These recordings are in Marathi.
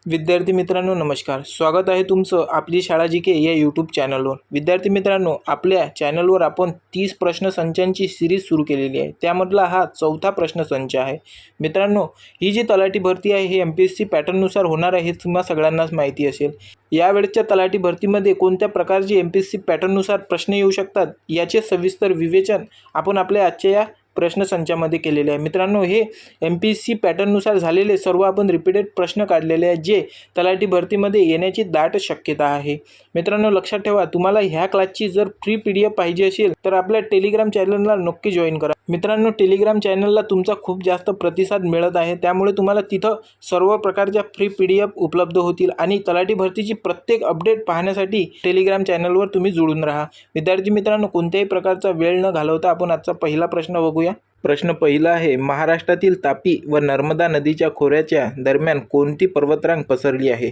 विद्यार्थी मित्रांनो नमस्कार. स्वागत आहे तुमचं आपली शाळा जी के या यूट्यूब चॅनलवर. विद्यार्थी मित्रांनो, आपल्या चॅनलवर आपण 30 प्रश्नसंचांची सिरीज सुरू केलेली आहे. त्यामधला हा चौथा प्रश्नसंच आहे. मित्रांनो, ही जी तलाठी भरती आहे ही MPSC पॅटर्ननुसार होणार आहे हे तुम्हा सगळ्यांनाच माहिती असेल. यावेळच्या तलाठी भरतीमध्ये कोणत्या प्रकारचे MPSC पॅटर्ननुसार प्रश्न येऊ शकतात याचे सविस्तर विवेचन आपण आपल्या आजच्या या प्रश्नसंचामध्ये केलेले आहे. मित्रांनो, हे MPSC पॅटर्ननुसार झालेले सर्व आपण रिपीटेड प्रश्न काढलेले आहेत जे तलाठी भरतीमध्ये येण्याची दाट शक्यता आहे. मित्रांनो, लक्षात ठेवा, तुम्हाला ह्या क्लासची जर फ्री PDF पाहिजे असेल तर आपल्या टेलिग्राम चॅनलला नक्की जॉईन करा. मित्रांनो, टेलिग्राम चॅनलला तुमचा खूप जास्त प्रतिसाद मिळत आहे, त्यामुळे तुम्हाला तिथं सर्व प्रकारच्या फ्री PDF उपलब्ध होतील आणि तलाठी भरतीची प्रत्येक अपडेट पाहण्यासाठी टेलिग्राम चॅनलवर तुम्ही जुळून राहा. विद्यार्थी मित्रांनो, कोणत्याही प्रकारचा वेळ न घालवता आपण आजचा पहिला प्रश्न बघूया. प्रश्न पहिला आहे, महाराष्ट्रातील तापी व नर्मदा नदीच्या खोऱ्याच्या दरम्यान कोणती पर्वतरांग पसरली आहे?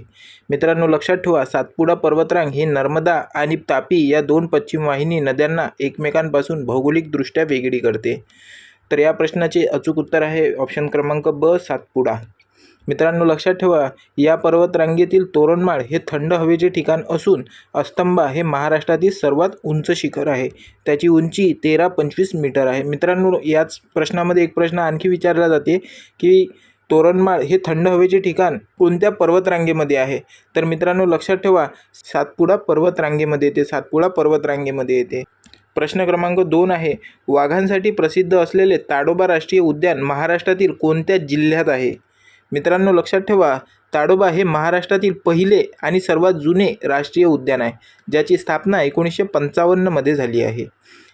मित्रांनो, लक्षात ठेवा, सातपुडा पर्वतरांग ही नर्मदा आणि तापी या दोन पश्चिम वाहिनी नद्यांना एकमेकांपासून भौगोलिकदृष्ट्या वेगळी करते. तर या प्रश्नाचे अचूक उत्तर आहे ऑप्शन क्रमांक ब, सातपुडा. मित्रांनो, लक्षात ठेवा, या पर्वतरांगेतील तोरणमाळ हे थंड हवेचे ठिकाण असून अस्तंबा हे महाराष्ट्रातील सर्वात उंच शिखर आहे. त्याची उंची 1325 मीटर आहे. मित्रांनो, याच प्रश्नामध्ये एक प्रश्न आणखी विचारला जाते की तोरणमाळ हे थंड हवेचे ठिकाण कोणत्या पर्वतरांगेमध्ये आहे? तर मित्रांनो, लक्षात ठेवा, सातपुडा पर्वतरांगेमध्ये येते. सातपुडा पर्वतरांगेमध्ये येते. प्रश्न क्रमांक 2 आहे, वाघांसाठी प्रसिद्ध असलेले ताडोबा राष्ट्रीय उद्यान महाराष्ट्रातील कोणत्या जिल्ह्यात आहे? मित्रांनो, लक्षात ठेवा, ताडोबा हे महाराष्ट्रातील पहिले आणि सर्वात जुने राष्ट्रीय उद्यान आहे, ज्याची स्थापना 1955 मध्ये झाली आहे.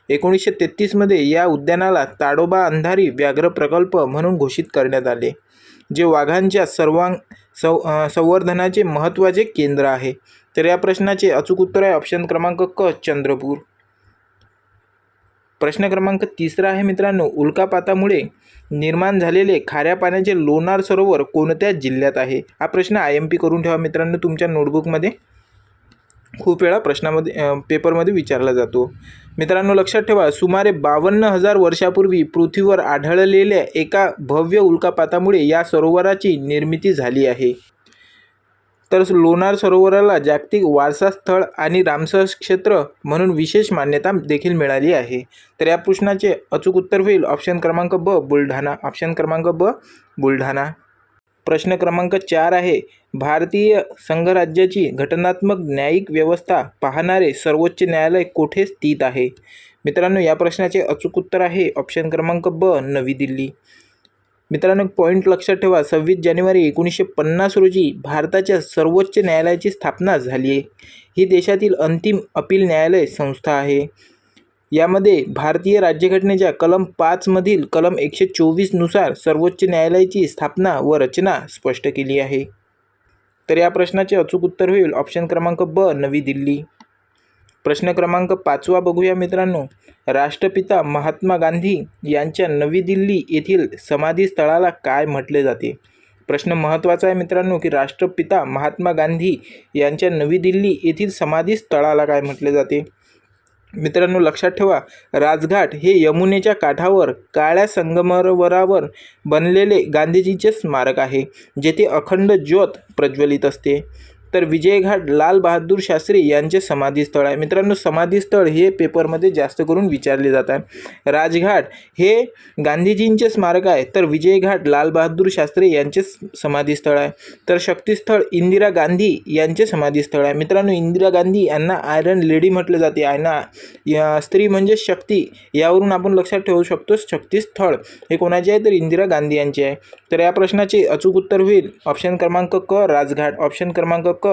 1933 मध्ये या उद्यानाला ताडोबा अंधारी व्याघ्र प्रकल्प म्हणून घोषित करण्यात आले, जे वाघांच्या संवर्धनाचे महत्त्वाचे केंद्र आहे. तर या प्रश्नाचे अचूक उत्तर आहे ऑप्शन क्रमांक क, चंद्रपूर. प्रश्न क्रमांक 3 आहे मित्रांनो, उल्कापातामुळे निर्माण झालेले खाऱ्या पाण्याचे लोणार सरोवर कोणत्या जिल्ह्यात आहे? हा प्रश्न IMP करून ठेवा मित्रांनो, तुमच्या नोटबुकमध्ये खूप वेळा प्रश्नामध्ये पेपरमध्ये विचारला जातो. मित्रांनो, लक्षात ठेवा, सुमारे 52,000 वर्षापूर्वी पृथ्वीवर आढळलेल्या एका भव्य उल्कापातामुळे या सरोवराची निर्मिती झाली आहे. तर लोणार सरोवराला जागतिक वारसा स्थळ आणि रामसर क्षेत्र म्हणून विशेष मान्यता देखील मिळाली आहे. तर या प्रश्नाचे अचूक उत्तर होईल ऑप्शन क्रमांक ब, बुलढाणा. ऑप्शन क्रमांक ब, बुलढाणा. प्रश्न क्रमांक 4 आहे, भारतीय संघराज्याची घटनात्मक न्यायिक व्यवस्था पाहणारे सर्वोच्च न्यायालय कोठे स्थित आहे? मित्रांनो, या प्रश्नाचे अचूक उत्तर आहे ऑप्शन क्रमांक ब, नवी दिल्ली. मित्रांनो, पॉईंट लक्षात ठेवा, 26 जानेवारी 1950 रोजी भारताच्या सर्वोच्च न्यायालयाची स्थापना झाली आहे. ही देशातील अंतिम अपील न्यायालय संस्था आहे. यामध्ये भारतीय राज्यघटनेच्या कलम 5 मधील कलम 124 नुसार सर्वोच्च न्यायालयाची स्थापना व रचना स्पष्ट केली आहे. तर या प्रश्नाचे अचूक उत्तर होईल ऑप्शन क्रमांक ब, नवी दिल्ली. प्रश्न क्रमांक 5 बघूया मित्रांनो, राष्ट्रपिता महात्मा गांधी यांच्या नवी दिल्ली येथील समाधी स्थळाला काय म्हटले जाते? प्रश्न महत्त्वाचा आहे मित्रांनो की राष्ट्रपिता महात्मा गांधी यांच्या नवी दिल्ली येथील समाधी स्थळाला काय म्हटले जाते? मित्रांनो, लक्षात ठेवा, राजघाट हे यमुनेच्या काठावर काळ्या संगमरवरावर बनलेले गांधीजींचे स्मारक आहे, जेथे अखंड ज्योत प्रज्वलित असते. तर विजयघाट लाल बहादूर शास्त्री यांचे समाधीस्थळ आहे. मित्रांनो, समाधीस्थळ हे पेपरमध्ये जास्त करून विचारले जातात. राजघाट हे गांधीजींचे स्मारक आहे, तर विजयघाट लाल बहादूर शास्त्री यांचे समाधीस्थळ आहे. तर शक्तिस्थळ इंदिरा गांधी यांचे समाधीस्थळ आहे. मित्रांनो, इंदिरा गांधी यांना आयरन लेडी म्हटले जाते. या स्त्री म्हणजे शक्ती, यावरून आपण लक्षात ठेवू शकतो शक्तिस्थळ हे कोणाचे आहे? तर इंदिरा गांधी यांचे आहे. तर या प्रश्नाचे अचूक उत्तर होईल ऑप्शन क्रमांक क, राजघाट. ऑप्शन क्रमांक क,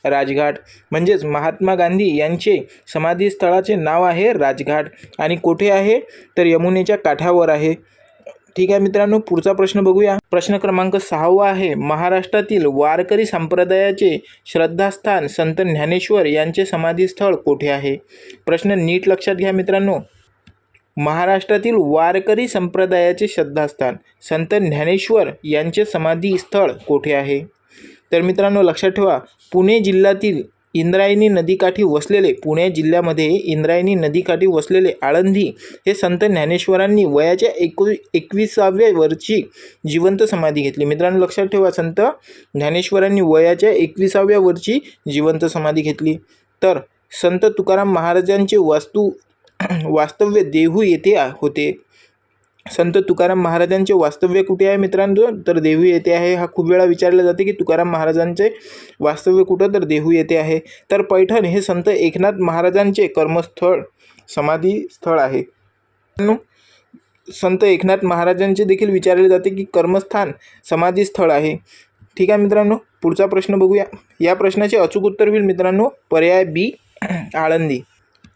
राजघाट. म्हणजेच महात्मा गांधी यांचे समाधी स्थळाचे नाव आहे राजघाट आणि कोठे आहे? तर यमुनेच्या काठावर आहे. ठीक आहे मित्रांनो, पुढचा प्रश्न बघूया. प्रश्न क्रमांक 6 आहे, महाराष्ट्रातील वारकरी संप्रदायाचे श्रद्धास्थान संत ज्ञानेश्वर यांचे समाधीस्थळ कोठे आहे? प्रश्न नीट लक्षात घ्या मित्रांनो, महाराष्ट्रातील वारकरी संप्रदायाचे श्रद्धास्थान संत ज्ञानेश्वर यांचे समाधी स्थळ कोठे आहे? तर मित्रांनो, लक्षात ठेवा, पुणे जिल्ह्यातील इंद्रायणी नदीकाठी वसलेले पुणे जिल्ह्यामध्ये इंद्रायणी नदीकाठी वसलेले आळंदी हे संत ज्ञानेश्वरांनी वयाच्या 21व्या वर्षी जिवंत समाधी घेतली. मित्रांनो लक्षात ठेवा, संत ज्ञानेश्वरांनी वयाच्या 21व्या वर्षी जिवंत समाधी घेतली. तर संत तुकाराम महाराजांचे वास्तव्य देहू येथे होते. संत तुकाराम महाराजांचे वास्तव्य कुठे आहे मित्रांनो? तर देहू येथे आहे. हा खूप वेळा विचारला जाते की तुकाराम महाराजांचे वास्तव्य कुठं? तर देहू येथे आहे. तर पैठण हे संत एकनाथ महाराजांचे कर्मस्थळ समाधी स्थळ आहे. संत एकनाथ महाराजांचे देखील विचारले जाते की कर्मस्थान समाधी स्थळ आहे. ठीक आहे मित्रांनो, पुढचा प्रश्न बघूया. या प्रश्नाचे अचूक उत्तर होईल मित्रांनो पर्याय बी, आळंदी.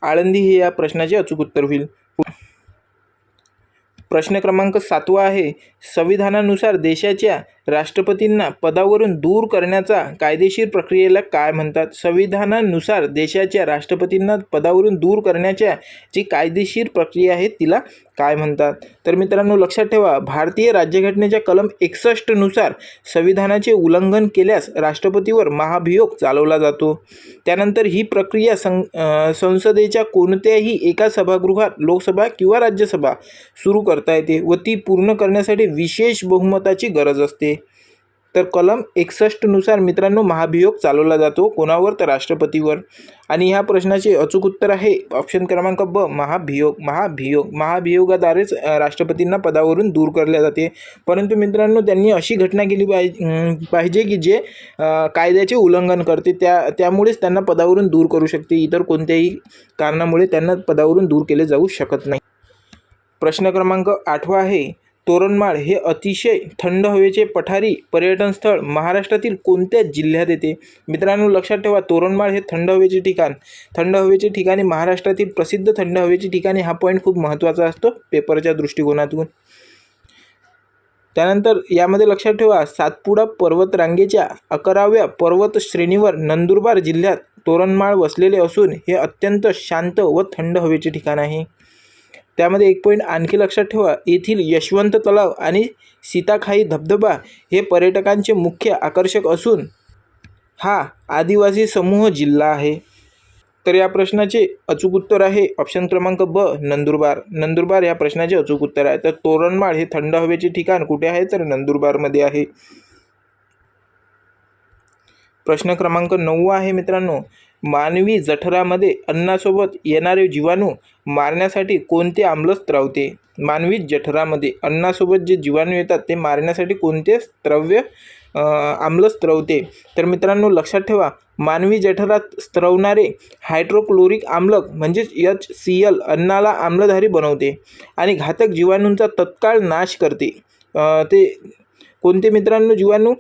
आळंदी हे या प्रश्नाचे अचूक उत्तर होईल. प्रश्न क्रमांक 7 आहे, संविधानानुसार देशाच्या राष्ट्रपतींना पदावरून दूर करण्याचा कायदेशीर प्रक्रियेला काय म्हणतात? संविधानानुसार देशाच्या राष्ट्रपतींना पदावरून दूर करण्याच्या जी कायदेशीर प्रक्रिया आहे तिला काय म्हणतात? तर मित्रांनो लक्षात ठेवा, भारतीय राज्यघटनेच्या कलम 61 नुसार संविधानाचे उल्लंघन केल्यास राष्ट्रपतीवर महाभियोग चालवला जातो. त्यानंतर ही प्रक्रिया संसदेच्या कोणत्याही एका सभागृहात लोकसभा किंवा राज्यसभा सुरू करता येते व ती पूर्ण करण्यासाठी विशेष बहुमताची गरज असते. तर कलम 61 नुसार मित्रांनो महाभियोग चालवला जातो. कोणावर? तर राष्ट्रपतीवर. आणि ह्या प्रश्नाचे अचूक उत्तर आहे ऑप्शन क्रमांक ब, महाभियोगाद्वारेच राष्ट्रपतींना पदावरून दूर करले जाते. परंतु मित्रांनो त्यांनी अशी घटना केली पाहिजे की जे कायद्याचे उल्लंघन करते, त्यामुळेच त्यांना पदावरून दूर करू शकते. इतर कोणत्याही कारणामुळे त्यांना पदावरून दूर केले जाऊ शकत नाही. प्रश्न क्रमांक 8 आहे, तोरणमाळ हे अतिशय थंड हवेचे पठारी पर्यटन स्थळ महाराष्ट्रातील कोणत्या जिल्ह्यात येते? मित्रांनो लक्षात ठेवा, तोरणमाळ हे थंड हवेचे ठिकाणी महाराष्ट्रातील प्रसिद्ध थंड हवेचे ठिकाणी. हा पॉईंट खूप महत्त्वाचा असतो पेपरच्या दृष्टिकोनातून. त्यानंतर यामध्ये लक्षात ठेवा, सातपुडा पर्वतरांगेच्या 11व्या पर्वत श्रेणीवर नंदुरबार जिल्ह्यात तोरणमाळ वसलेले असून हे अत्यंत शांत व थंड हवेचे ठिकाण आहे. त्यामध्ये एक पॉईंट आणखी लक्षात ठेवा, येथील यशवंत तलाव आणि सीताखाई धबधबा हे पर्यटकांचे मुख्य आकर्षक असून हा आदिवासी समूह जिल्हा आहे. तर या प्रश्नाचे अचूक उत्तर आहे ऑप्शन क्रमांक ब, नंदुरबार. नंदुरबार या प्रश्नाचे अचूक उत्तर आहे. तर तोरणमाळ हे थंड हवेचे ठिकाण कुठे आहे? तर नंदुरबारमध्ये आहे. प्रश्न क्रमांक 9 आहे मित्रांनो, मानवी जठरामध्ये अन्नासोबत येणारे जीवाणू मारण्यासाठी कोणते आम्ल स्त्रवते? मानवी जठरामध्ये अन्नासोबत जे जीवाणू येतात ते मारण्यासाठी कोणते आम्ल स्त्रवते? तर मित्रांनो लक्षात ठेवा, मानवी जठरात स्त्रवणारे हायड्रोक्लोरिक आम्ल म्हणजेच HCl अन्नाला आम्लधारी बनवते आणि घातक जीवाणूंचा तत्काळ नाश करते. ते कोणते मित्रांनो जीवाणू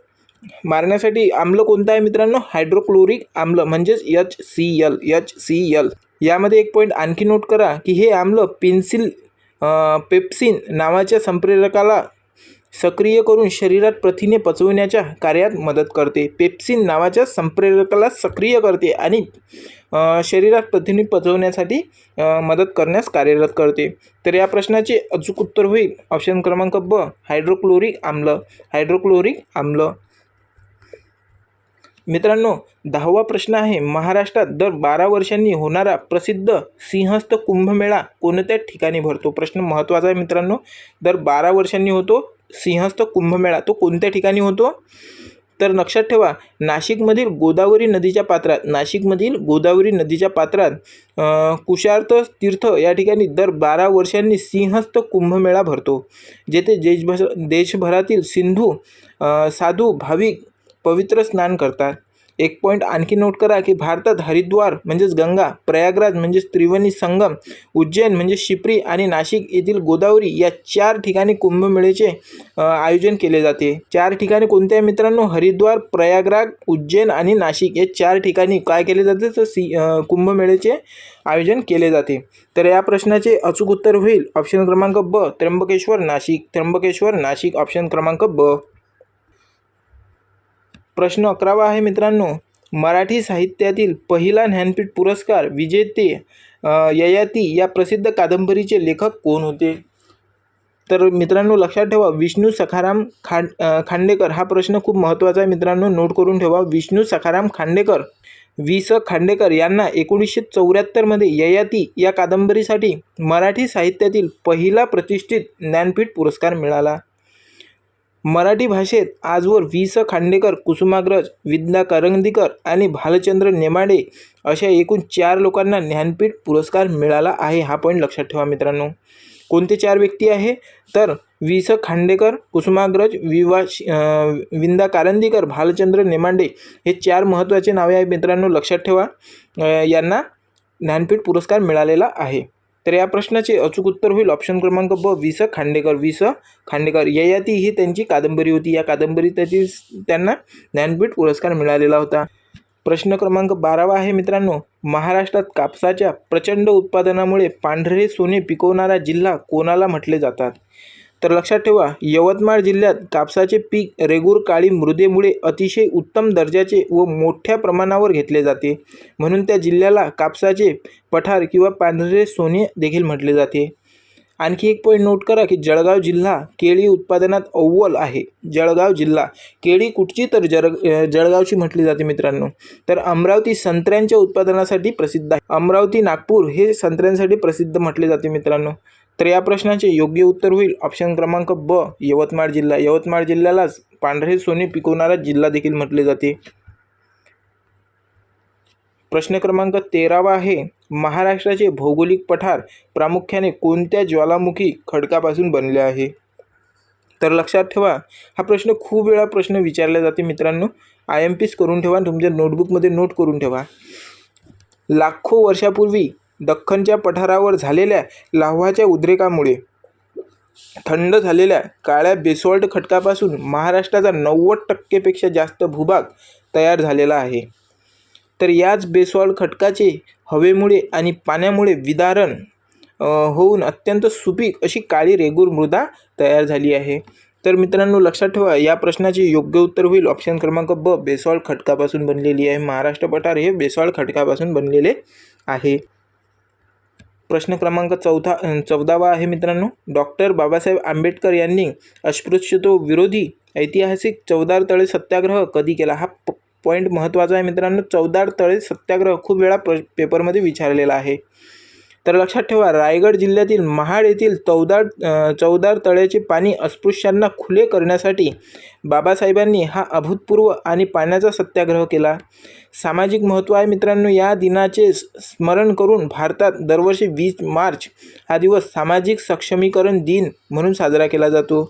मारण्यासाठी आम्ल कोणता आहे मित्रांनो? हायड्रोक्लोरिक आम्ल म्हणजेच HCl. यामध्ये एक पॉईंट आणखी नोट करा की हे आम्ल पेप्सिन नावाच्या संप्रेरकाला सक्रिय करून शरीरात प्रथिने पचवण्याच्या कार्यात मदत करते. पेप्सिन नावाच्या संप्रेरकाला सक्रिय करते आणि शरीरात प्रथिने पचवण्यासाठी मदत करण्यास कार्यरत करते. तर या प्रश्नाचे अचूक उत्तर होईल ऑप्शन क्रमांक ब, हायड्रोक्लोरिक आम्ल. मित्रांनो 10वा प्रश्न आहे, महाराष्ट्रात दर 12 वर्षांनी होणारा प्रसिद्ध सिंहस्थ कुंभमेळा कोणत्या ठिकाणी भरतो? प्रश्न महत्त्वाचा आहे मित्रांनो. दर 12 वर्षांनी होतो सिंहस्थ कुंभमेळा, तो कोणत्या ठिकाणी होतो? तर लक्षात ठेवा, नाशिकमधील गोदावरी नदीच्या पात्रात कुशार्थ तीर्थ या ठिकाणी दर 12 वर्षांनी सिंहस्थ कुंभमेळा भरतो, जेथे देशभरातील साधू भाविक पवित्र स्नान करतात. एक पॉईंट आणखी नोट करा की भारतात हरिद्वार म्हणजेच गंगा, प्रयागराज म्हणजेच त्रिवेणी संगम, उज्जैन म्हणजे शिप्री आणि नाशिक येथील गोदावरी या 4 ठिकाणी कुंभमेळ्याचे आयोजन केले जाते. 4 ठिकाणी कोणते आहे मित्रांनो? हरिद्वार, प्रयागराज, उज्जैन आणि नाशिक या 4 ठिकाणी काय केले जाते? तर कुंभमेळ्याचे आयोजन केले जाते. तर या प्रश्नाचे अचूक उत्तर होईल ऑप्शन क्रमांक ब, त्र्यंबकेश्वर नाशिक ऑप्शन क्रमांक ब. प्रश्न 11वा आहे मित्रांनो, मराठी साहित्यातील पहिला ज्ञानपीठ पुरस्कार विजेते ययाती या प्रसिद्ध कादंबरीचे लेखक कोण होते? तर मित्रांनो लक्षात ठेवा, विष्णू सखाराम खांडेकर. हा प्रश्न खूप महत्त्वाचा आहे मित्रांनो, नोट करून ठेवा. विष्णू सखाराम खांडेकर वि स खांडेकर यांना 1974 मध्ये ययाती या कादंबरीसाठी मराठी साहित्यातील पहिला प्रतिष्ठित ज्ञानपीठ पुरस्कार मिळाला. मराठी भाषेत आजवर वि स खांडेकर, कुसुमाग्रज, विद्या करंदीकर आणि भालचंद्र नेमाडे अशा एकूण 4 लोकांना ज्ञानपीठ पुरस्कार मिळाला आहे. हा पॉईंट लक्षात ठेवा मित्रांनो. कोणते 4 व्यक्ती आहे तर वि स खांडेकर, कुसुमाग्रज, विंदा कारंदीकर, भालचंद्र नेमाडे हे 4 महत्त्वाचे नावे आहेत मित्रांनो, लक्षात ठेवा. यांना ज्ञानपीठ पुरस्कार मिळालेला आहे. तर या प्रश्नाचे अचूक उत्तर होईल ऑप्शन क्रमांक ब, वि स खांडेकर. वि स खांडेकर ययाती ही त्यांची कादंबरी होती. या कादंबरीत त्यांना ज्ञानपीठ पुरस्कार मिळालेला होता. प्रश्न क्रमांक 12 आहे मित्रांनो, महाराष्ट्रात कापसाच्या प्रचंड उत्पादनामुळे पांढरे सोने पिकवणारा जिल्हा कोणाला म्हटले जातात? तर लक्षात ठेवा, यवतमाळ जिल्ह्यात कापसाचे पीक रेगूर काळी मृदेमुळे अतिशय उत्तम दर्जाचे व मोठ्या प्रमाणावर घेतले जाते, म्हणून त्या जिल्ह्याला कापसाचे पठार किंवा पांढरे सोने देखील म्हटले जाते. आणखी एक पॉईंट नोट करा की जळगाव जिल्हा केळी उत्पादनात अव्वल आहे. जळगाव जिल्हा केळी कुठची तर जळगावची म्हटली जाते मित्रांनो. तर अमरावती संत्र्यांच्या उत्पादनासाठी प्रसिद्ध आहे. अमरावती, नागपूर हे संत्र्यांसाठी प्रसिद्ध म्हटले जाते मित्रांनो. तर या प्रश्नाचे योग्य उत्तर होईल ऑप्शन क्रमांक ब, यवतमाळ जिल्हा. यवतमाळ जिल्ह्यालाच पांढरे सोने पिकवणारा जिल्हा देखील म्हटले जाते. प्रश्न क्रमांक 13 आहे, महाराष्ट्राचे भौगोलिक पठार प्रामुख्याने कोणत्या ज्वालामुखी खडकापासून बनले आहे? तर लक्षात ठेवा, हा प्रश्न खूप वेळा विचारला जाते मित्रांनो. IMPs करून ठेवा, तुमच्या नोटबुकमध्ये नोट करून ठेवा. लाखो वर्षापूर्वी दख्खनच्या पठारावर झालेल्या लाव्हाच्या उद्रेकामुळे थंड झालेल्या काळ्या बेसॉल्ट खडकापासून महाराष्ट्राचा 90% पेक्षा जास्त भूभाग तयार झालेला आहे. तर याच बेसॉल्ट खडकाचे हवेमुळे आणि पाण्यामुळे विदारण होऊन अत्यंत सुपीक अशी काळी रेगूर मृदा तयार झाली आहे. तर मित्रांनो लक्षात ठेवा, या प्रश्नाचे योग्य उत्तर होईल ऑप्शन क्रमांक ब, बेसॉल्ट खडकापासून बनलेली आहे. महाराष्ट्र पठार हे बेसॉल्ट खडकापासून बनलेले आहे. प्रश्न क्रमांक 14 आहे मित्रांनो, डॉक्टर बाबासाहेब आंबेडकर यांनी अस्पृश्यतो विरोधी ऐतिहासिक चवदार तळे सत्याग्रह कधी केला? हा पॉईंट महत्त्वाचा आहे मित्रांनो. चवदार तळे सत्याग्रह खूप वेळा पेपरमध्ये विचारलेला आहे. तर लक्षात ठेवा, रायगड जिल्ह्यातील महाड येथील चवदार तळ्याचे पाणी अस्पृश्यांना खुले करण्यासाठी बाबासाहेबांनी हा अभूतपूर्व आणि पाण्याचा सत्याग्रह केला. सामाजिक महत्त्व आहे मित्रांनो. या दिनाचे स्मरण करून भारतात दरवर्षी 20 मार्च हा दिवस सामाजिक सक्षमीकरण दिन म्हणून साजरा केला जातो.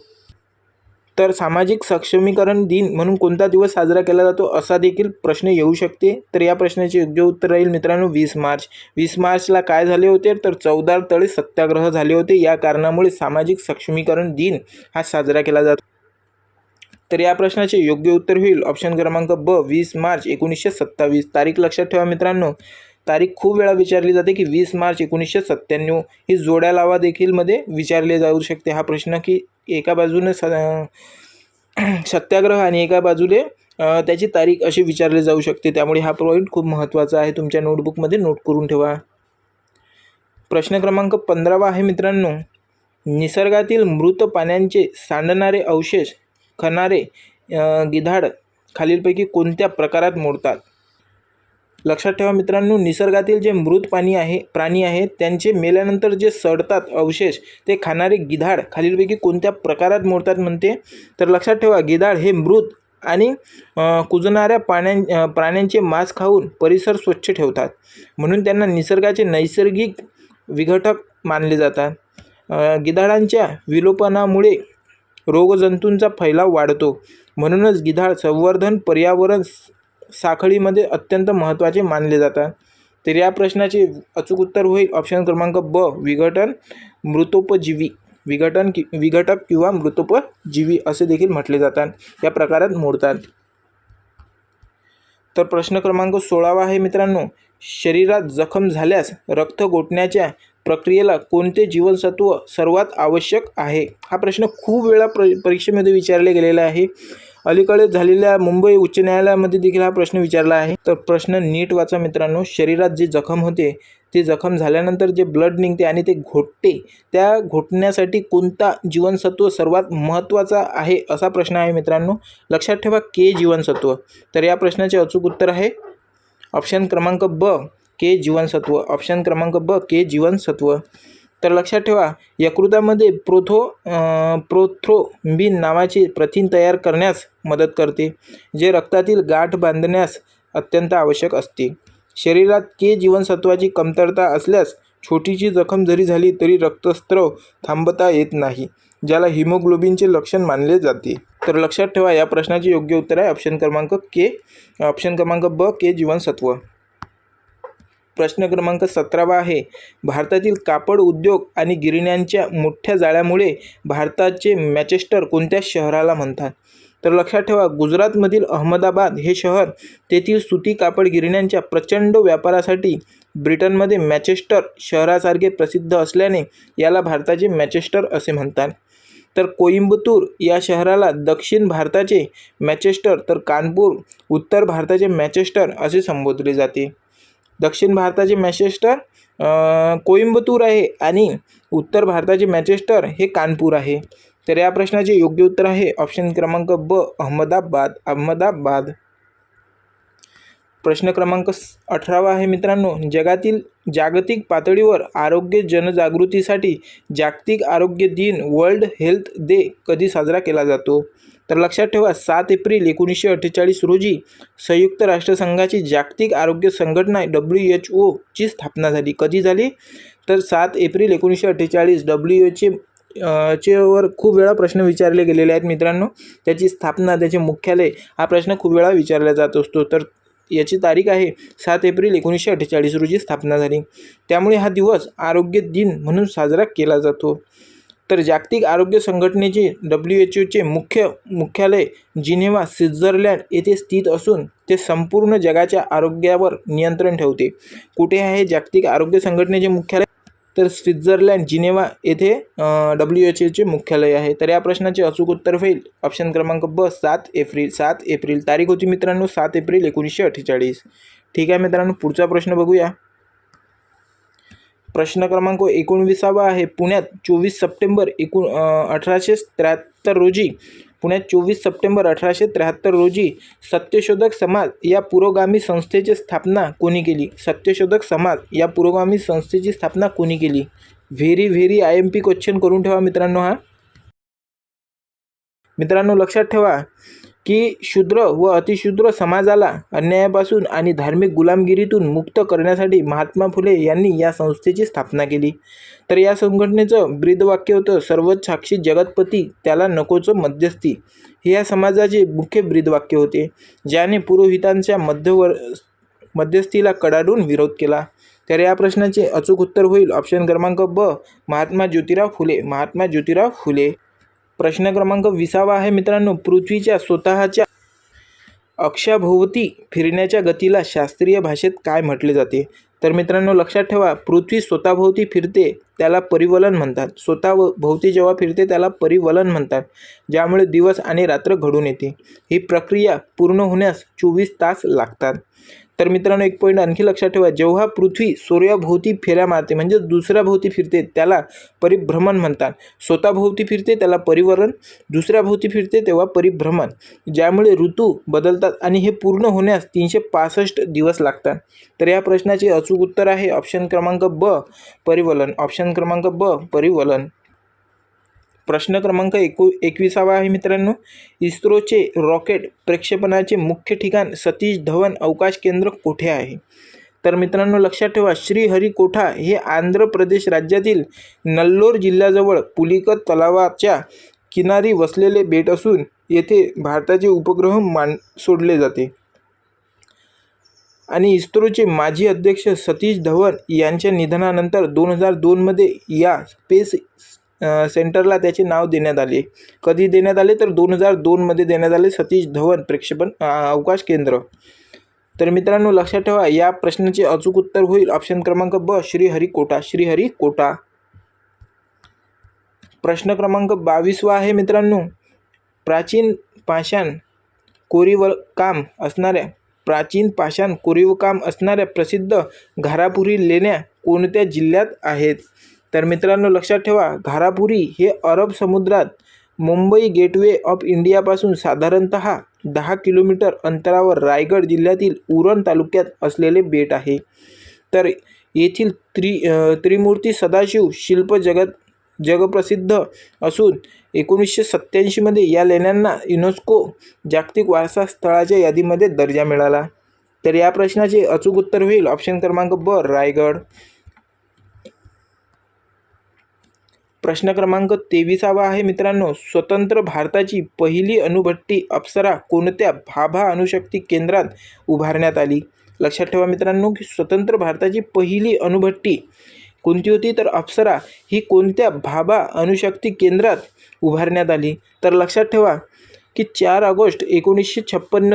तर सामाजिक सक्षमीकरण दिन म्हणून कोणता दिवस साजरा केला जातो असा देखील प्रश्न येऊ शकते. तर या प्रश्नाचे योग्य उत्तर राहील मित्रांनो 20 मार्च. 20 मार्चला काय झाले होते तर चवदार तळे सत्याग्रह झाले होते. या कारणामुळे सामाजिक सक्षमीकरण दिन हा साजरा केला जातो. तर या प्रश्नाचे योग्य उत्तर होईल ऑप्शन क्रमांक ब, 20 मार्च 1927. तारीख लक्षात ठेवा मित्रांनो. तारीख खूप वेळा विचारली जाते की 20 मार्च 1997 ही जोड्या लावा देखील मध्ये विचारले जाऊ शकते हा प्रश्न, की एका बाजूने सत्याग्रह आणि एका बाजूने त्याची तारीख अशी विचारले जाऊ शकते. त्यामुळे हा पॉईंट खूप महत्त्वाचा आहे, तुमच्या नोटबुकमध्ये नोट करून ठेवा. प्रश्न क्रमांक 15 आहे मित्रांनो, निसर्गातील मृत पाण्याचे सांडणारे अवशेष खाणारे गिधाड खालीलपैकी कोणत्या प्रकारात मोडतात? लक्षात ठेवा मित्रांनो, निसर्गातील जे मृत प्राणी आहेत त्यांचे मेल्यानंतर जे सडतात अवशेष ते खाणारे गिधाड खालीलपैकी कोणत्या प्रकारात मोडतात म्हणते? तर लक्षात ठेवा, गिधाड हे मृत आणि कुजणाऱ्या प्राण्यांचे मांस खाऊन परिसर स्वच्छ ठेवतात, म्हणून त्यांना निसर्गाचे नैसर्गिक विघटक मानले जातात. गिधाडांच्या विलोपनामुळे रोगजंतूंचा फैलाव वाढतो, म्हणूनच गिधाड संवर्धन पर्यावरण साखळीमध्ये अत्यंत महत्त्वाचे मानले जातात. तर या प्रश्नाचे अचूक उत्तर होईल ऑप्शन क्रमांक ब, विघटन मृतोपजीवी. विघटक किंवा मृतोपजीवी असे देखील म्हटले जातात, या प्रकारात मोडतात. तर प्रश्न क्रमांक 16 आहे मित्रांनो, शरीरात जखम झाल्यास रक्त गोठण्याच्या प्रक्रियेला कोणते जीवनसत्व सर्वात आवश्यक आहे? हा प्रश्न खूप वेळा परीक्षेमध्ये विचारले गेलेला आहे. अलीकडे झालेल्या मुंबई उच्च न्यायालयामध्ये देखील हा प्रश्न विचारला आहे. तर प्रश्न नीट वाचा मित्रांनो. शरीरात जी जखम होते, ती जखम झाल्यानंतर जे ब्लड निघते आणि ते घोटते, त्या घोटण्यासाठी कोणता जीवनसत्व सर्वात महत्त्वाचा आहे असा प्रश्न आहे मित्रांनो. लक्षात ठेवा, के जीवनसत्व. तर या प्रश्नाचे अचूक उत्तर आहे ऑप्शन क्रमांक ब के जीवनसत्व, ऑप्शन क्रमांक ब के जीवनसत्व. तर लक्षात ठेवा, यकृतामध्ये प्रोथ्रोम्बिन नावाचे प्रथिन तयार करण्यास मदत करते, जे रक्तातील गाठ बांधण्यास अत्यंत आवश्यक असते. शरीरात के जीवनसत्वाची कमतरता असल्यास छोटीशी जखम जरी झाली तरी रक्तस्राव थांबवता येत नाही, ज्याला हिमोग्लोबिनचे लक्षण मानले जाते. तर लक्षात ठेवा, या प्रश्नाचे योग्य उत्तर आहे ऑप्शन क्रमांक के, ऑप्शन क्रमांक ब के जीवनसत्व. प्रश्न क्रमांक 17 आहे, भारतातील कापड उद्योग आणि गिरण्यांच्या मोठ्या जाळ्यामुळे भारताचे मँचेस्टर कोणत्या शहराला म्हणतात? तर लक्षात ठेवा, गुजरातमधील अहमदाबाद हे शहर तेथील सुती कापड गिरण्यांच्या प्रचंड व्यापारासाठी ब्रिटनमध्ये मँचेस्टर शहरासारखे प्रसिद्ध असल्याने याला भारताचे मँचेस्टर असे म्हणतात. तर कोइंबतूर या शहराला दक्षिण भारताचे मँचेस्टर तर कानपूर उत्तर भारताचे मँचेस्टर असे संबोधले जाते. दक्षिण भारताचे मँचेस्टर कोइंबतूर आहे आणि उत्तर भारताचे मँचेस्टर हे कानपूर आहे. तर या प्रश्नाचे योग्य उत्तर आहे ऑप्शन क्रमांक ब अहमदाबाद, अहमदाबाद. प्रश्न क्रमांक 18 आहे मित्रांनो, जागतिक पातळीवर आरोग्य जनजागृतीसाठी जागतिक आरोग्य दिन वर्ल्ड हेल्थ डे कधी साजरा केला जातो? तर लक्षात ठेवा, 7 एप्रिल 1948 रोजी संयुक्त राष्ट्रसंघाची जागतिक आरोग्य संघटना WHO ची स्थापना झाली. कधी झाली? तर 7 एप्रिल 1948. WHO वर खूप वेळा प्रश्न विचारले गेलेले आहेत मित्रांनो. त्याची स्थापना, त्याचे मुख्यालय, हा प्रश्न खूप वेळा विचारला जात असतो. तर याची तारीख आहे 7 एप्रिल 1948 रोजी स्थापना झाली. त्यामुळे हा दिवस आरोग्य दिन म्हणून साजरा केला जातो. तर जागतिक आरोग्य संघटनेचे WHOचे मुख्यालय जिनेव्हा, स्वित्झर्लंड येथे स्थित असून ते संपूर्ण जगाच्या आरोग्यावर नियंत्रण ठेवते. कुठे आहे जागतिक आरोग्य संघटनेचे मुख्यालय? तर स्वित्झर्लंड, जिनेव्हा येथे WHOचे मुख्यालय आहे. तर या प्रश्नाचे अचूक उत्तर होईल ऑप्शन क्रमांक ब 7 एप्रिल. 7 एप्रिल तारीख होती मित्रांनो 7 एप्रिल 1948. ठीक आहे मित्रांनो, पुढचा प्रश्न बघूया. प्रश्न क्रमांक 19 आहे, पुण्यात 24 सप्टेंबर 1873 रोजी पुण्यात 24 सप्टेंबर 1873 रोजी सत्यशोधक समाज या पुरोगामी संस्थेची स्थापना कोणी केली? सत्यशोधक समाज या पुरोगामी संस्थेची स्थापना कोणी केली? व्हेरी IMP क्वेश्चन करून ठेवा मित्रांनो. हा मित्रांनो लक्षात ठेवा की शूद्र व अतिशूद्र समाजाला अन्यायापासून आणि धार्मिक गुलामगिरीतून मुक्त करण्यासाठी महात्मा फुले यांनी या संस्थेची स्थापना केली. तर या संघटनेचं ब्रीदवाक्य होतं, सर्वच साक्षी जगतपती त्याला नकोच मध्यस्थी. हे या समाजाचे मुख्य ब्रीदवाक्य होते, ज्याने पुरोहितांच्या मध्यस्थीला कडाडून विरोध केला. तर या प्रश्नाचे अचूक उत्तर होईल ऑप्शन क्रमांक ब महात्मा ज्योतिराव फुले, महात्मा ज्योतिराव फुले. प्रश्न क्रमांक 20 आहे मित्रांनो, पृथ्वीच्या स्वतःच्या अक्षाभोवती फिरण्याच्या गतीला शास्त्रीय भाषेत काय म्हटले जाते? तर मित्रांनो लक्षात ठेवा, पृथ्वी स्वतःभोवती फिरते त्याला परिवलन म्हणतात. स्वतःभोवती जेव्हा फिरते त्याला परिवलन म्हणतात, ज्यामुळे दिवस आणि रात्र घडून येते. ही प्रक्रिया पूर्ण होण्यास 24 तास लागतात. तर मित्रांनो एक पॉईंट आणखी लक्षात ठेवा, जेव्हा पृथ्वी सूर्याभोवती फेऱ्या मारते म्हणजे दुसऱ्या भोवती फिरते त्याला परिभ्रमण म्हणतात. स्वतःभोवती फिरते त्याला परिवलन, दुसऱ्या भोवती फिरते तेव्हा परिभ्रमण, ज्यामुळे ऋतू बदलतात आणि हे पूर्ण होण्यास 365 दिवस लागतात. तर या प्रश्नाचे अचूक उत्तर आहे ऑप्शन क्रमांक ब परिवलन, ऑप्शन क्रमांक ब परिवलन. प्रश्न क्रमांक 21 आहे मित्रांनो, इस्रोचे रॉकेट प्रक्षेपणाचे मुख्य ठिकाण सतीश धवन अवकाश केंद्र कोठे आहे? तर मित्रांनो लक्षात ठेवा, श्रीहरिकोटा हे आंध्र प्रदेश राज्यातील नल्लोर जिल्ह्याजवळ पुलिकत तलावाच्या किनारी वसलेले बेट असून येथे भारताचे उपग्रह सोडले जाते. आणि इस्रोचे माजी अध्यक्ष सतीश धवन यांच्या निधनानंतर 2002 मध्ये या स्पेस सेंटरला त्याचे नाव देण्यात आले. कधी देण्यात आले? तर 2002 मध्ये देण्यात आले, सतीश धवन प्रक्षेपण अवकाश केंद्र. तर मित्रांनो लक्षात ठेवा, या प्रश्नाचे अचूक उत्तर होईल ऑप्शन क्रमांक ब श्रीहरिकोटा, श्रीहरिकोटा. प्रश्न क्रमांक 22 आहे मित्रांनो, प्राचीन पाषाण कोरीवकाम असणाऱ्या प्रसिद्ध घारापुरी लेण्या कोणत्या जिल्ह्यात आहेत? तर मित्रांनो लक्षात ठेवा, घारापुरी हे अरब समुद्रात मुंबई गेटवे ऑफ इंडियापासून साधारणतः 10 किलोमीटर अंतरावर रायगड जिल्ह्यातील उरण तालुक्यात असलेले बेट आहे. तर येथील त्रिमूर्ती सदाशिव शिल्प जगप्रसिद्ध असून 1987 मध्ये या लेण्यांना युनेस्को जागतिक वारसा स्थळाच्या यादीमध्ये दर्जा मिळाला. तर या प्रश्नाचे अचूक उत्तर होईल ऑप्शन क्रमांक ब, रायगड. प्रश्न क्रमांक 23 आहे मित्रांनो, स्वतंत्र भारताची पहिली अणुभट्टी अप्सरा कोणत्या भाभा अणुशक्ती केंद्रात उभारण्यात आली? लक्षात ठेवा मित्रांनो की स्वतंत्र भारताची पहिली अणुभट्टी कोणती होती, तर अप्सरा ही कोणत्या भाभा अणुशक्ती केंद्रात उभारण्यात आली? तर लक्षात ठेवा की 4 ऑगस्ट 1956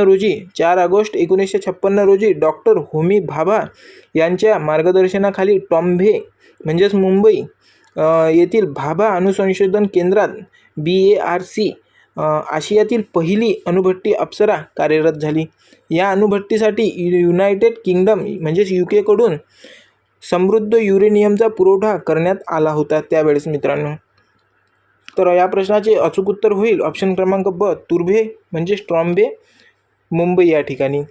रोजी डॉक्टर होमी भाभा यांच्या मार्गदर्शनाखाली टॉम्बे म्हणजेच मुंबई येथील भाभा अणुसंशोधन केंद्रात BARC आशियातील पहिली अणुभट्टी अप्सरा कार्यरत झाली. या अणुभट्टीसाठी युनायटेड किंगडम म्हणजेच UK कडून समृद्ध युरेनियमचा पुरवठा करण्यात आला होता त्यावेळेस मित्रांनो. तर या प्रश्नाचे अचूक उत्तर होईल ऑप्शन क्रमांक ब, तुर्भे म्हणजे ट्रॉम्बे मुंबई या ठिकाणी.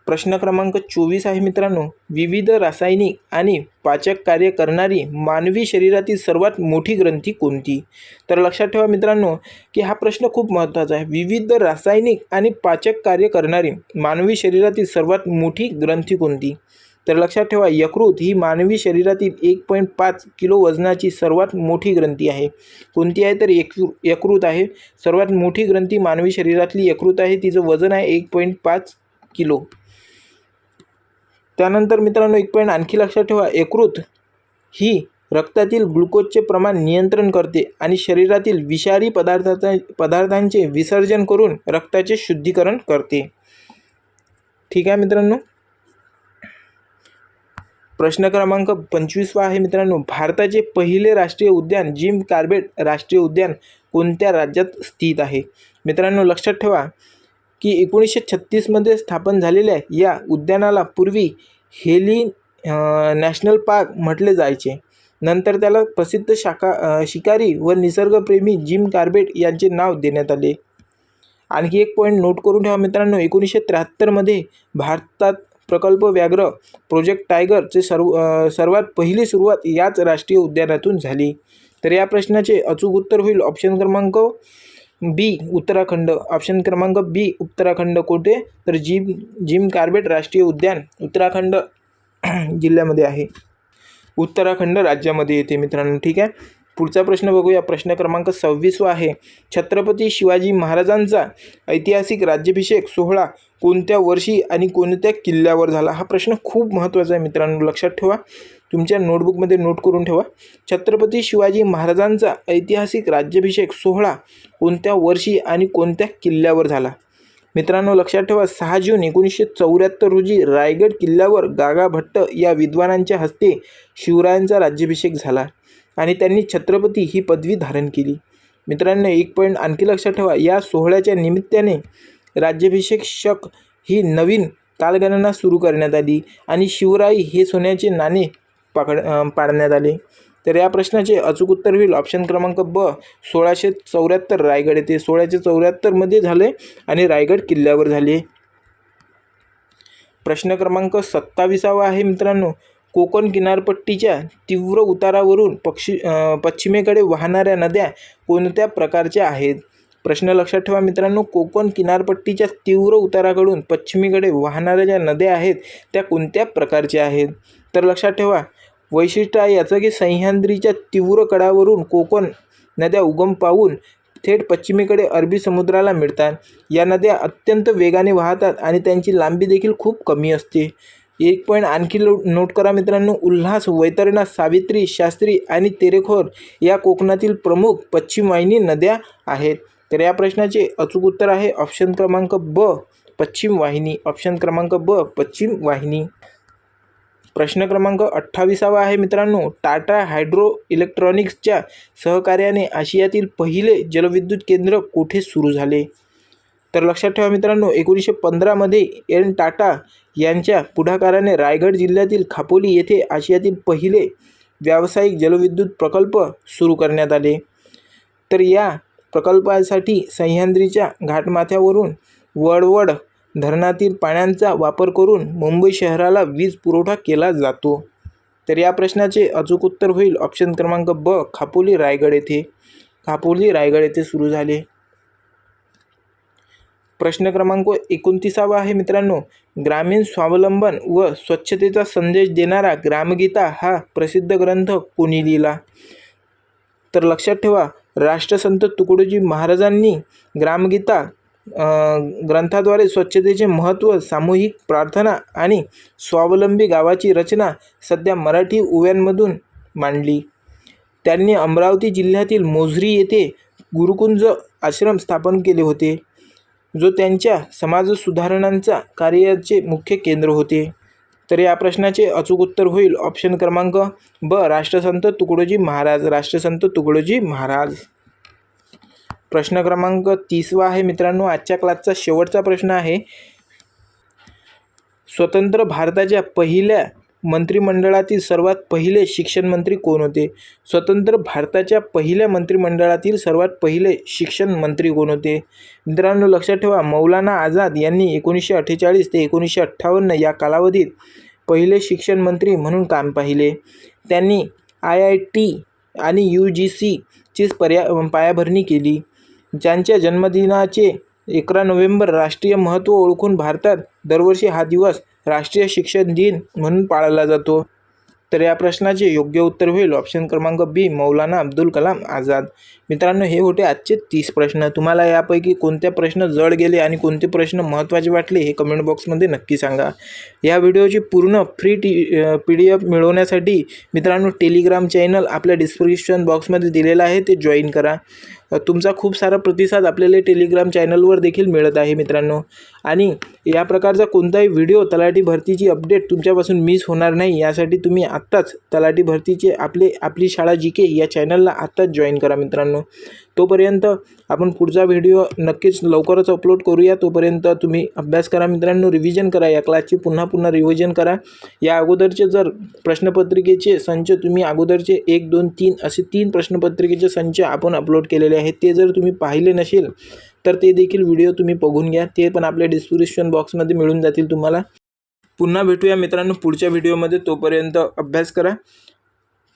प्रश्न क्रमांक 24 आहे मित्रांनो, विविध रासायनिक आणि पाचक कार्य करणारी मानवी शरीरातील सर्वात मोठी ग्रंथी कोणती? तर लक्षात ठेवा मित्रांनो की हा प्रश्न खूप महत्त्वाचा आहे. विविध रासायनिक आणि पाचक कार्य करणारी मानवी शरीरातील सर्वात मोठी ग्रंथी कोणती? तर लक्षात ठेवा यकृत ही मानवी शरीरातील 1.5 किलो वजनाची सर्वात मोठी ग्रंथी आहे. कोणती आहे तर यकृत आहे. सर्वात मोठी ग्रंथी मानवी शरीरातली यकृत आहे. तिचं वजन आहे 1.5 किलो. त्यानंतर मित्रांनो एक पॉईंट आणखी लक्षात ठेवा, यकृत ही रक्तातील ग्लुकोजचे प्रमाण नियंत्रण करते आणि शरीरातील विषारी पदार्थांचे विसर्जन करून रक्ताचे शुद्धीकरण करते. ठीक आहे मित्रांनो. प्रश्न क्रमांक 25 आहे मित्रांनो, भारताचे पहिले राष्ट्रीय उद्यान जिम कॉर्बेट राष्ट्रीय उद्यान कोणत्या राज्यात स्थित आहे? मित्रांनो लक्षात ठेवा की 1936 मध्ये स्थापन झालेल्या या उद्यानाला पूर्वी हेली नॅशनल पार्क म्हटले जायचे. नंतर त्याला प्रसिद्ध शिकारी व निसर्गप्रेमी जिम कॉर्बेट यांचे नाव देण्यात आले. आणखी एक पॉईंट नोट करून ठेवा मित्रांनो, 1973 मध्ये भारतात प्रकल्प व्याघ्र प्रोजेक्ट टायगरचे सर्वात पहिली सुरुवात याच राष्ट्रीय उद्यानातून झाली. तर या प्रश्नाचे अचूक उत्तर होईल ऑप्शन क्रमांक बी, उत्तराखंड. ऑप्शन क्रमांक बी, उत्तराखंड. कोठे तर जिम कॉर्बेट राष्ट्रीय उद्यान उत्तराखंड जिल्ह्यामध्ये आहे, उत्तराखंड राज्यामध्ये येते मित्रांनो. ठीक आहे. पुढचा प्रश्न बघूया. प्रश्न क्रमांक 26 आहे, छत्रपती शिवाजी महाराजांचा ऐतिहासिक राज्याभिषेक सोहळा कोणत्या वर्षी आणि कोणत्या किल्ल्यावर झाला? हा प्रश्न खूप महत्त्वाचा आहे मित्रांनो, लक्षात ठेवा, तुमच्या नोटबुकमध्ये नोट करून ठेवा. छत्रपती शिवाजी महाराजांचा ऐतिहासिक राज्याभिषेक सोहळा कोणत्या वर्षी आणि कोणत्या किल्ल्यावर झाला? मित्रांनो लक्षात ठेवा, 6 जून 1974 रोजी रायगड किल्ल्यावर गागा भट्ट या विद्वानांच्या हस्ते शिवरायांचा राज्याभिषेक झाला आणि त्यांनी छत्रपती ही पदवी धारण केली. मित्रांनो एक पॉईंट आणखी लक्षात ठेवा, या सोहळ्याच्या निमित्ताने राज्याभिषेक ही नवीन कालगणना सुरू करण्यात आली आणि शिवराई हे सोन्याचे नाणे पाडण्यात आले. तर या प्रश्नाचे अचूक उत्तर होईल ऑप्शन क्रमांक ब, 1674 रायगड येथे 1674 मध्ये झाले आणि रायगड किल्ल्यावर झाले. प्रश्न क्रमांक 27 आहे मित्रांनो, कोकण किनारपट्टीच्या तीव्र उतारावरून पश्चिमेकडे वाहणाऱ्या नद्या कोणत्या प्रकारच्या आहेत? प्रश्न लक्षात ठेवा मित्रांनो, कोकण किनारपट्टीच्या तीव्र उताराकडून पश्चिमेकडे वाहणाऱ्या ज्या नद्या आहेत त्या कोणत्या प्रकारच्या आहेत? तर लक्षात ठेवा, वैशिष्ट्य आहे याचं की सह्याद्रीच्या तीव्र कडावरून कोकण नद्या उगम पावून थेट पश्चिमेकडे अरबी समुद्राला मिळतात. या नद्या अत्यंत वेगाने वाहतात आणि त्यांची लांबी देखील खूप कमी असते. एक पॉईंट आणखी नोट करा मित्रांनो, उल्हास, वैतरणा, सावित्री, शास्त्री आणि तेरेखोल या कोकणातील प्रमुख पश्चिम वाहिनी नद्या आहेत. तर या प्रश्नाचे अचूक उत्तर आहे ऑप्शन क्रमांक ब, पश्चिम वाहिनी. ऑप्शन क्रमांक ब, पश्चिम वाहिनी. प्रश्न क्रमांक 28 आहे मित्रांनो, टाटा हायड्रो इलेक्ट्रॉनिक्सच्या सहकार्याने आशियातील पहिले जलविद्युत केंद्र कोठे सुरू झाले? तर लक्षात ठेवा मित्रांनो, 1915 मध्ये एन टाटा यांच्या पुढाकाराने रायगड जिल्ह्यातील खापोली येथे आशियातील पहिले व्यावसायिक जलविद्युत प्रकल्प सुरू करण्यात आले. तर या प्रकल्पासाठी सह्याद्रीच्या घाटमाथ्यावरून वडवड धरणातील पाण्याचा वापर करून मुंबई शहराला वीज पुरवठा केला जातो. तर या प्रश्नाचे अचूक उत्तर होईल ऑप्शन क्रमांक ब, खापोली रायगड येथे. खापोली रायगड येथे सुरू झाले. प्रश्न क्रमांक 29 आहे मित्रांनो. ग्रामीण स्वावलंबन व स्वच्छतेचा संदेश देणारा ग्रामगीता हा प्रसिद्ध ग्रंथ कोणी लिहिला? तर लक्षात ठेवा, राष्ट्रसंत तुकडोजी महाराजांनी ग्रामगीता ग्रंथाद्वारे स्वच्छतेचे महत्त्व, सामूहिक प्रार्थना आणि स्वावलंबी गावाची रचना सध्या मराठी ओव्यांमधून मांडली. त्यांनी अमरावती जिल्ह्यातील मोझरी येथे गुरुकुंज आश्रम स्थापन केले होते, जो त्यांच्या समाजसुधारणांचा कार्याचे मुख्य केंद्र होते. तर या प्रश्नाचे अचूक उत्तर होईल ऑप्शन क्रमांक ब, राष्ट्रसंत तुकडोजी महाराज. राष्ट्रसंत तुकडोजी महाराज. प्रश्न क्रमांक 30 आहे मित्रांनो. आजच्या क्लासचा शेवटचा प्रश्न आहे. स्वतंत्र भारताच्या पहिल्या मंत्रिमंडळातील सर्वात पहिले शिक्षण मंत्री कोण होते? स्वतंत्र भारताच्या पहिल्या मंत्रिमंडळातील सर्वात पहिले शिक्षण मंत्री कोण होते? मित्रांनो लक्षात ठेवा, मौलाना आझाद यांनी 1948 ते 1958 या कालावधीत पहिले शिक्षण मंत्री म्हणून काम पाहिले. त्यांनी IIT आणि UGCची पायाभरणी केली. ज्यांच्या जन्मदिनाचे 11 नोव्हेंबर राष्ट्रीय महत्त्व ओळखून भारतात दरवर्षी हा दिवस राष्ट्रीय शिक्षण दिन म्हणून पाळला जातो. तर या प्रश्नाचे योग्य उत्तर होईल ऑप्शन क्रमांक बी, मौलाना अब्दुल कलाम आझाद. मित्रांनो हे होते आजचे 30 प्रश्न. तुम्हाला यापैकी कोणते प्रश्न जड गेले आणि कोणते प्रश्न महत्त्वाचे वाटले हे कमेंट बॉक्समध्ये नक्की सांगा. या व्हिडिओची पूर्ण फ्री PDF मिळवण्यासाठी मित्रांनो टेलिग्राम चॅनल आपल्या डिस्क्रिप्शन बॉक्समध्ये दिलेला आहे, ते जॉईन करा. तुमचा खूप सारा प्रतिसाद आपल्याला टेलिग्राम चॅनलवर देखील मिळत आहे मित्रांनो. आणि या प्रकारचा कोणताही व्हिडिओ तलाठी भरतीची अपडेट तुमच्यापासून मिस होणार नाही यासाठी तुम्ही आत्ताच तलाठी भरतीचे आपली शाळा GK या चॅनलला आत्ताच जॉईन करा मित्रांनो. तोपर्यंत आपण पुढचा व्हिडिओ नक्कीच लवकरच अपलोड करूया. तोपर्यंत तुम्ही अभ्यास करा मित्रांनो, रिव्हिजन करा. या क्लासची पुन्हा रिव्हिजन करा. या अगोदरचे जर प्रश्नपत्रिकेचे संच तुम्ही अगोदरचे 1, 2, 3 असे 3 प्रश्नपत्रिकेचे संच आपण अपलोड केलेले आहेत, ते जर तुम्ही पाहिले नसेल तर ते देखील व्हिडिओ तुम्ही बघून घ्या. ते पण आपल्या डिस्क्रिप्शन बॉक्समध्ये मिळून जातील तुम्हाला. पुन्हा भेटूया मित्रांनो पुढच्या व्हिडिओमध्ये. तोपर्यंत अभ्यास करा.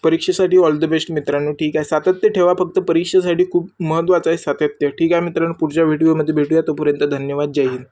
परीक्षेसाठी ऑल द बेस्ट मित्रांनो. ठीक आहे, सातत्य ठेवा. फक्त परीक्षेसाठी खूप महत्त्वाचं आहे सातत्य. ठीक आहे मित्रांनो, पुढच्या व्हिडिओमध्ये भेटूया. तोपर्यंत धन्यवाद. जय हिंद.